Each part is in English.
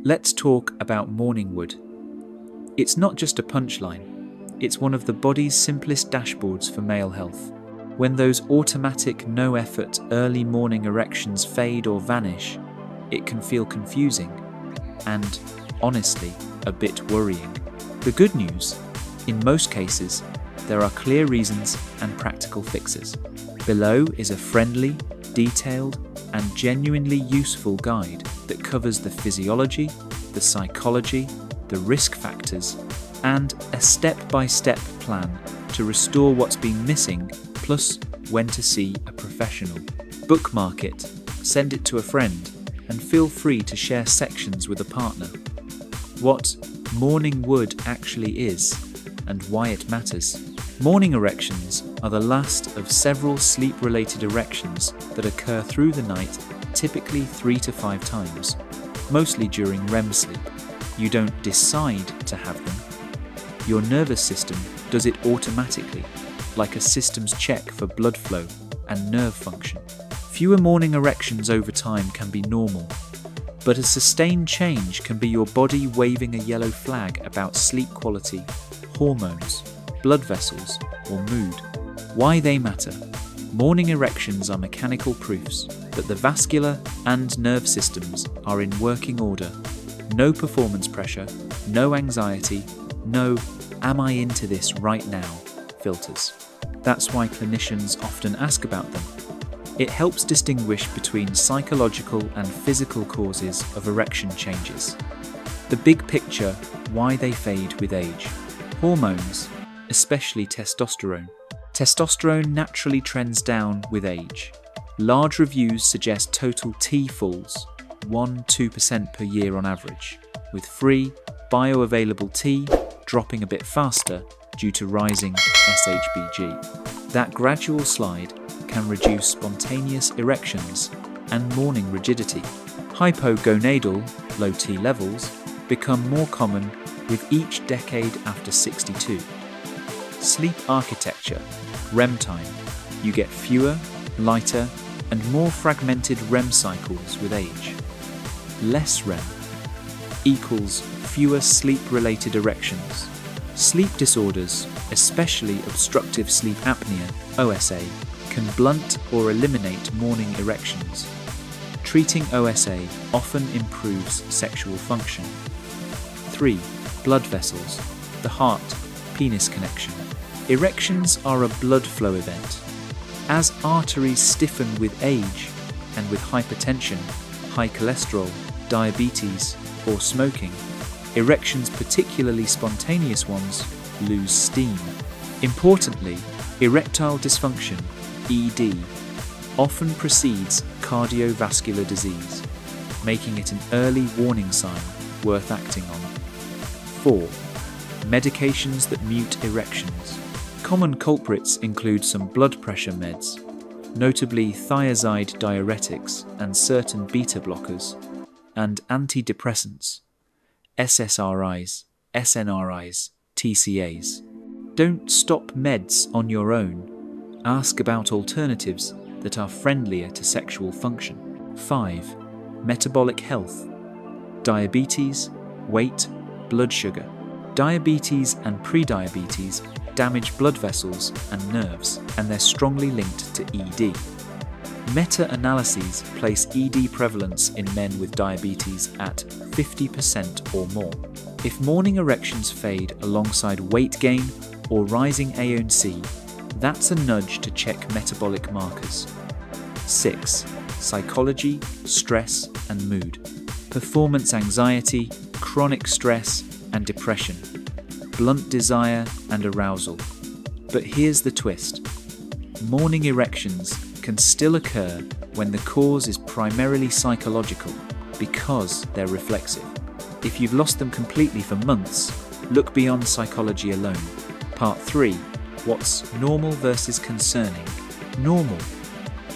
Let's talk about morning wood. It's not just a punchline, it's one of the body's simplest dashboards for male health. When those automatic, no-effort early morning erections fade or vanish, it can feel confusing and, honestly, a bit worrying. The good news, in most cases, there are clear reasons and practical fixes. Below is a friendly, detailed, and genuinely useful guide that covers the physiology, the psychology, the risk factors, and a step-by-step plan to restore what's been missing, plus when to see a professional. Bookmark it, send it to a friend, and feel free to share sections with a partner. What morning wood actually is, and why it matters. Morning erections are the last of several sleep-related erections that occur through the night, typically 3 to 5 times, mostly during REM sleep. You don't decide to have them. Your nervous system does it automatically, like a systems check for blood flow and nerve function. Fewer morning erections over time can be normal, but a sustained change can be your body waving a yellow flag about sleep quality, hormones, blood vessels, or mood. Why they matter. Morning erections are mechanical proofs that the vascular and nerve systems are in working order. No performance pressure, no anxiety, no "am I into this right now" filters. That's why clinicians often ask about them. It helps distinguish between psychological and physical causes of erection changes. The big picture, why they fade with age. Hormones, especially testosterone. Testosterone naturally trends down with age. Large reviews suggest total T falls, 1-2% per year on average, with free, bioavailable T dropping a bit faster due to rising SHBG. That gradual slide can reduce spontaneous erections and morning rigidity. Hypogonadal, low T levels, become more common with each decade after 62. Sleep architecture, REM time. You get fewer, lighter, and more fragmented REM cycles with age. Less REM equals fewer sleep-related erections. Sleep disorders, especially obstructive sleep apnea, OSA, can blunt or eliminate morning erections. Treating OSA often improves sexual function. 3. Blood vessels, the heart-penis connection. Erections are a blood flow event. As arteries stiffen with age and with hypertension, high cholesterol, diabetes, or smoking, erections, particularly spontaneous ones, lose steam. Importantly, erectile dysfunction, ED, often precedes cardiovascular disease, making it an early warning sign worth acting on. 4. Medications that mute erections. Common culprits include some blood pressure meds, notably thiazide diuretics and certain beta blockers, and antidepressants, SSRIs, SNRIs, TCAs. Don't stop meds on your own. Ask about alternatives that are friendlier to sexual function. 5. Metabolic health. Diabetes, weight, blood sugar. Diabetes and prediabetes damage blood vessels and nerves, and they're strongly linked to ED. Meta-analyses place ED prevalence in men with diabetes at 50% or more. If morning erections fade alongside weight gain or rising A1C, that's a nudge to check metabolic markers. 6. Psychology, stress, and mood. Performance anxiety, chronic stress, and depression. Blunt desire and arousal. But here's the twist. Morning erections can still occur when the cause is primarily psychological because they're reflexive. If you've lost them completely for months, look beyond psychology alone. Part 3. What's normal versus concerning? Normal.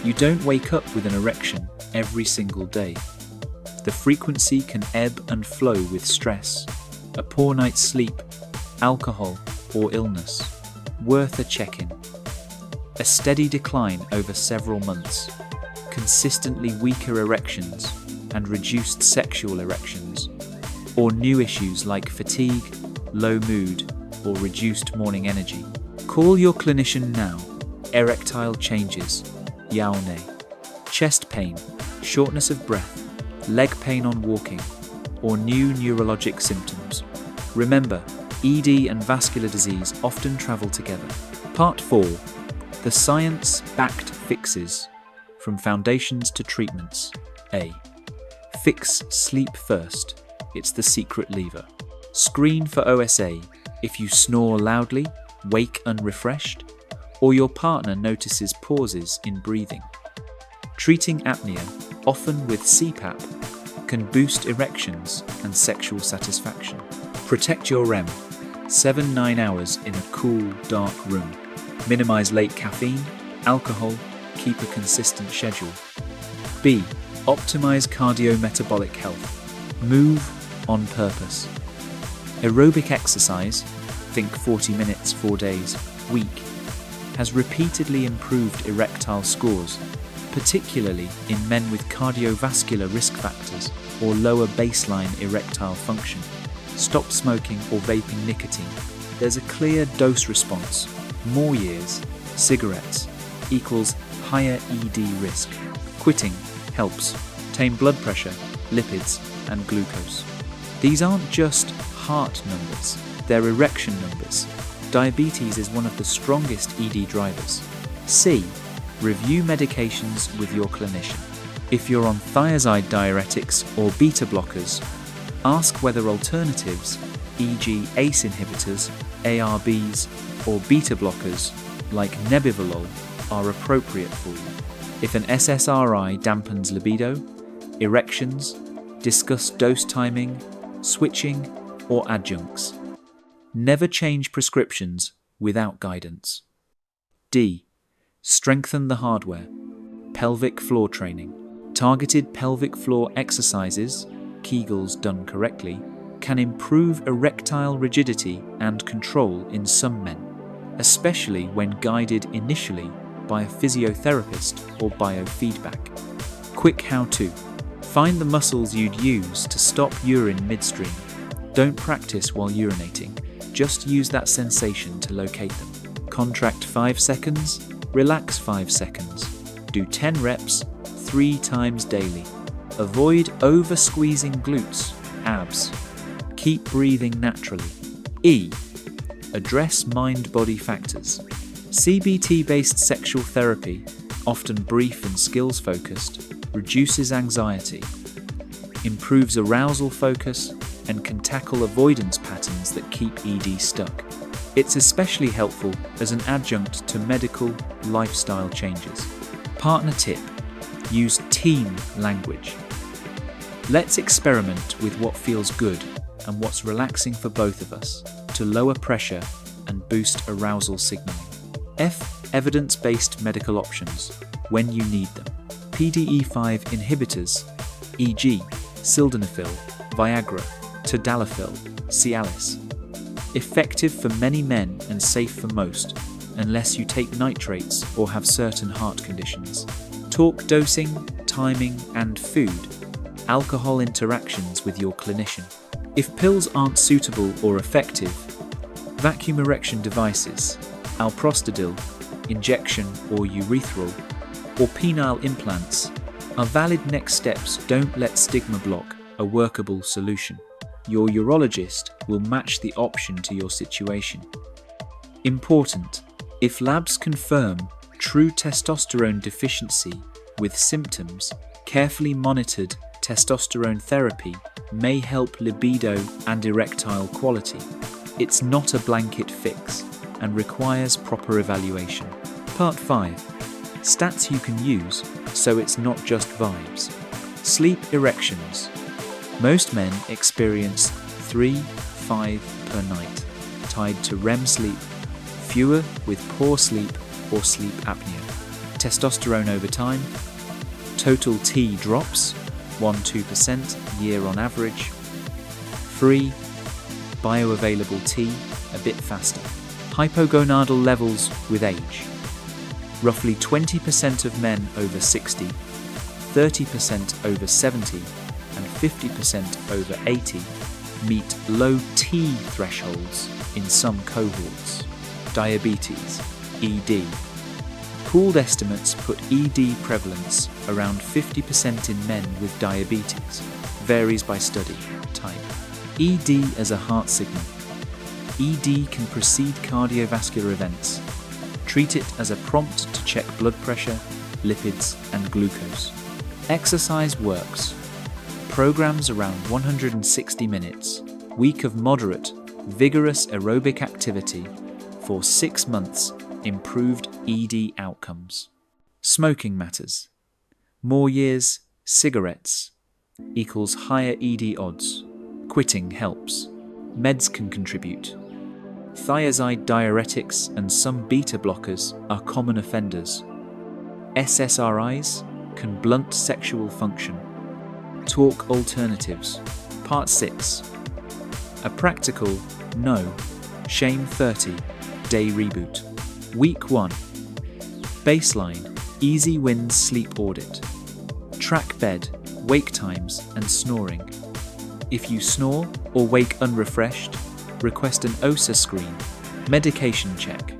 You don't wake up with an erection every single day. The frequency can ebb and flow with stress, a poor night's sleep, alcohol, or illness. Worth a check-in. A steady decline over several months, consistently weaker erections, and reduced sexual erections or new issues like fatigue, low mood, or reduced morning energy. Call your clinician now. Erectile changes, yaone, chest pain, shortness of breath, leg pain on walking, or new neurologic symptoms. Remember, ED and vascular disease often travel together. Part 4. The science-backed fixes. From foundations to treatments. A. Fix sleep first. It's the secret lever. Screen for OSA if you snore loudly, wake unrefreshed, or your partner notices pauses in breathing. Treating apnea, often with CPAP, can boost erections and sexual satisfaction. Protect your REM. 7-9 hours in a cool, dark room. Minimize late caffeine, alcohol, keep a consistent schedule. B. Optimize cardiometabolic health. Move on purpose. Aerobic exercise, think 40 minutes 4 days, week, has repeatedly improved erectile scores, particularly in men with cardiovascular risk factors or lower baseline erectile function. Stop smoking or vaping nicotine. There's a clear dose response. More years, cigarettes, equals higher ED risk. Quitting helps tame blood pressure, lipids, and glucose. These aren't just heart numbers, they're erection numbers. Diabetes is one of the strongest ED drivers. C. Review medications with your clinician. If you're on thiazide diuretics or beta blockers, ask whether alternatives, e.g. ACE inhibitors, ARBs, or beta blockers like nebivolol are appropriate for you. If an SSRI dampens libido, erections, discuss dose timing, switching, or adjuncts. Never change prescriptions without guidance. D. Strengthen the hardware. Pelvic floor training. Targeted pelvic floor exercises, Kegels done correctly, can improve erectile rigidity and control in some men, especially when guided initially by a physiotherapist or biofeedback. Quick how-to. Find the muscles you'd use to stop urine midstream. Don't practice while urinating, just use that sensation to locate them. Contract 5 seconds, relax 5 seconds. Do 10 reps, 3 times daily. Avoid over-squeezing glutes, abs. Keep breathing naturally. E. Address mind-body factors. CBT-based sexual therapy, often brief and skills-focused, reduces anxiety, improves arousal focus, and can tackle avoidance patterns that keep ED stuck. It's especially helpful as an adjunct to medical lifestyle changes. Partner tip: use team language. Let's experiment with what feels good and what's relaxing for both of us to lower pressure and boost arousal signaling. F. Evidence-based medical options when you need them. PDE5 inhibitors, e.g. sildenafil, Viagra, tadalafil, Cialis. Effective for many men and safe for most, unless you take nitrates or have certain heart conditions. Talk dosing, timing, and food. Alcohol interactions with your clinician. If pills aren't suitable or effective, vacuum erection devices, alprostadil, injection or urethral, or penile implants are valid next steps. Don't let stigma block a workable solution. Your urologist will match the option to your situation. Important: if labs confirm true testosterone deficiency with symptoms, carefully monitored testosterone therapy may help libido and erectile quality. It's not a blanket fix and requires proper evaluation. Part 5. Stats you can use so it's not just vibes. Sleep erections. Most men experience 3-5 per night, tied to REM sleep, fewer with poor sleep or sleep apnea. Testosterone over time. Total T drops, 1-2% year on average. Free, bioavailable T a bit faster. Hypogonadal levels with age. Roughly 20% of men over 60, 30% over 70, and 50% over 80 meet low T thresholds in some cohorts. Diabetes, ED. Pooled estimates put ED prevalence around 50% in men with diabetes, varies by study type. ED as a heart signal. ED can precede cardiovascular events. Treat it as a prompt to check blood pressure, lipids, and glucose. Exercise works. Programs around 160 minutes, week of moderate, vigorous aerobic activity for 6 months improved ED outcomes. Smoking matters. More years, cigarettes equals higher ED odds. Quitting helps. Meds can contribute. Thiazide diuretics and some beta blockers are common offenders. SSRIs can blunt sexual function. Talk alternatives. Part 6. A practical, no, shame 30, day reboot. Week 1. Baseline, easy wins sleep audit. Track bed, wake times and snoring. If you snore or wake unrefreshed, request an OSA screen, medication check.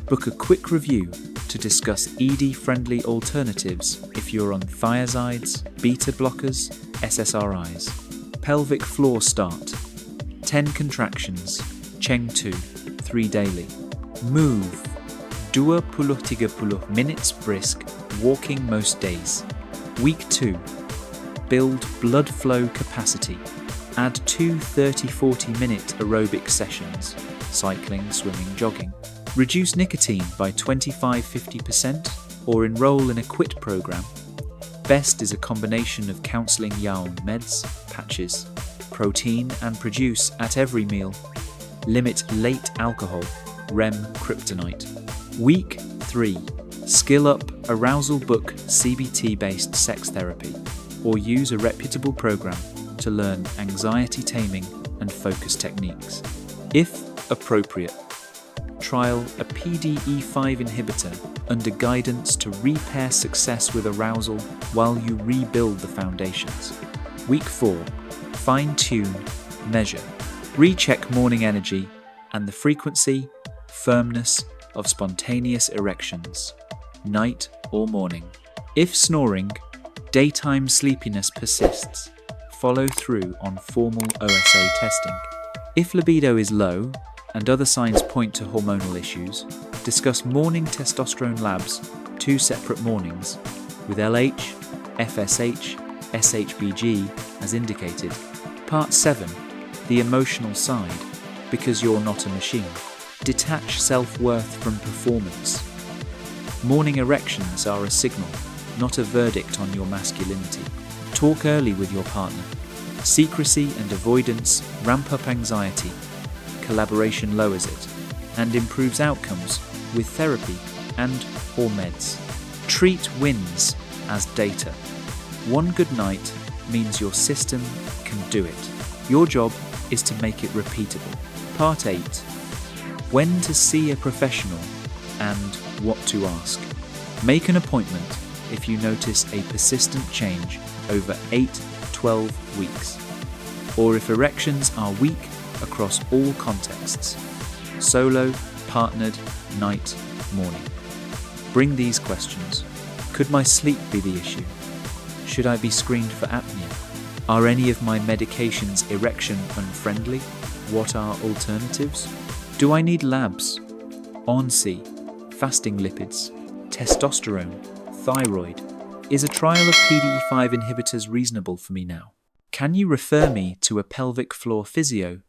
Book a quick review to discuss ED-friendly alternatives if you're on thiazides, beta blockers, SSRIs. Pelvic floor start. 10 contractions, Cheng 2, 3 daily. Move. 20-30 minutes brisk, walking most days. Week 2. Build blood flow capacity. Add 2 30-40 minute aerobic sessions, cycling, swimming, jogging. Reduce nicotine by 25-50% or enroll in a quit program. Best is a combination of counseling yawn meds, patches, protein and produce at every meal. Limit late alcohol, REM kryptonite. Week 3. Skill up arousal book CBT-based sex therapy or use a reputable program to learn anxiety taming and focus techniques. If appropriate, trial a PDE5 inhibitor under guidance to repair success with arousal while you rebuild the foundations. Week 4. Fine-tune, measure. Recheck morning energy and the frequency, firmness of spontaneous erections, night or morning. If snoring, daytime sleepiness persists, follow through on formal OSA testing. If libido is low and other signs point to hormonal issues, discuss morning testosterone labs 2 separate mornings with LH, FSH, SHBG as indicated. Part 7. The emotional side, because you're not a machine. Detach self-worth from performance. Morning erections are a signal, not a verdict on your masculinity. Talk early with your partner. Secrecy and avoidance ramp up anxiety. Collaboration lowers it and improves outcomes with therapy and/or meds. Treat wins as data. One good night means your system can do it. Your job is to make it repeatable. Part 8. When to see a professional and what to ask. Make an appointment if you notice a persistent change over 8-12 weeks, or if erections are weak across all contexts, solo, partnered, night, morning. Bring these questions. Could my sleep be the issue? Should I be screened for apnea? Are any of my medications erection unfriendly? What are alternatives? Do I need labs? ONC, fasting lipids, testosterone, thyroid. Is a trial of PDE5 inhibitors reasonable for me now? Can you refer me to a pelvic floor physio